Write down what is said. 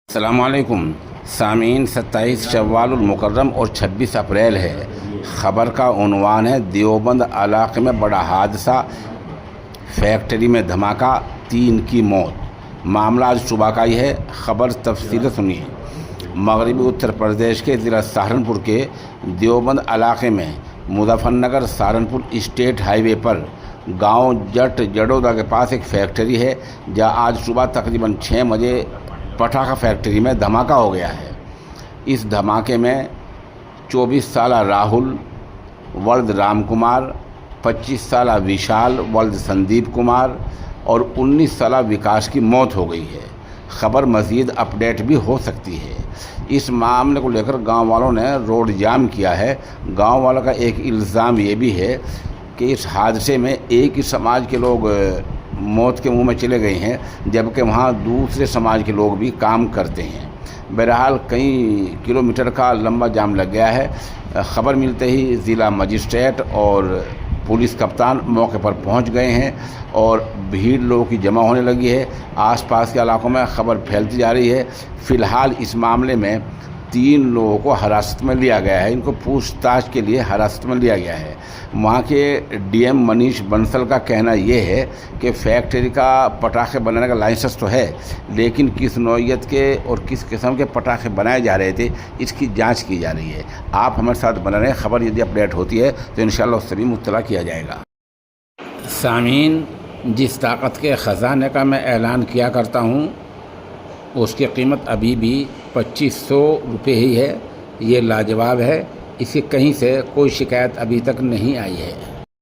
السلام علیکم سامعین، 27 شوال المکرم اور 26 اپریل ہے۔ خبر کا عنوان ہے دیوبند علاقے میں بڑا حادثہ، فیکٹری میں دھماکہ، 3 کی موت۔ معاملہ آج صبح کا ہی ہے۔ خبر تفصیل سنیے۔ مغربی اتر پردیش کے ضلع سہارنپور کے دیوبند علاقے میں مظفر نگر سہارنپور اسٹیٹ ہائی وے پر گاؤں جٹ جڑودا کے پاس ایک فیکٹری ہے، جہاں آج صبح تقریباً 6 بجے پٹاخہ فیکٹری میں دھماکہ ہو گیا ہے۔ اس دھماکے میں 24 سالہ راہل ولد رام کمار، 25 سالہ وشال ولد سندیپ کمار اور 19 سالہ وکاس کی موت ہو گئی ہے۔ خبر مزید اپڈیٹ بھی ہو سکتی ہے۔ اس معاملے کو لے کر گاؤں والوں نے روڈ جام کیا ہے۔ گاؤں والوں کا ایک الزام یہ بھی ہے کہ اس حادثے میں ایک ہی سماج کے لوگ موت کے منہ میں چلے گئے ہیں، جبکہ وہاں دوسرے سماج کے لوگ بھی کام کرتے ہیں۔ بہرحال کئی کلومیٹر کا لمبا جام لگ گیا ہے۔ خبر ملتے ہی ضلع مجسٹریٹ اور پولیس کپتان موقع پر پہنچ گئے ہیں اور بھیڑ لوگوں کی جمع ہونے لگی ہے۔ آس پاس کے علاقوں میں خبر پھیلتی جا رہی ہے۔ فی الحال اس معاملے میں 3 لوگوں کو حراست میں لیا گیا ہے۔ ان کو پوچھ تاچھ کے لیے حراست میں لیا گیا ہے۔ وہاں کے ڈی ایم منیش بنسل کا کہنا یہ ہے کہ فیکٹری کا پٹاخے بنانے کا لائسنس تو ہے، لیکن کس نوعیت کے اور کس قسم کے پٹاخے بنائے جا رہے تھے اس کی جانچ کی جا رہی ہے۔ آپ ہمارے ساتھ بنا رہے ہیں۔ خبر یدی اپڈیٹ ہوتی ہے تو انشاءاللہ اس سے بھی مطلع کیا جائے گا۔ سامعین، جس طاقت کے خزانے کا میں اعلان کیا کرتا ہوں اس کی قیمت ابھی بھی 2500 روپے ہی ہے۔ یہ لاجواب ہے۔ اس کی کہیں سے کوئی شکایت ابھی تک نہیں آئی ہے۔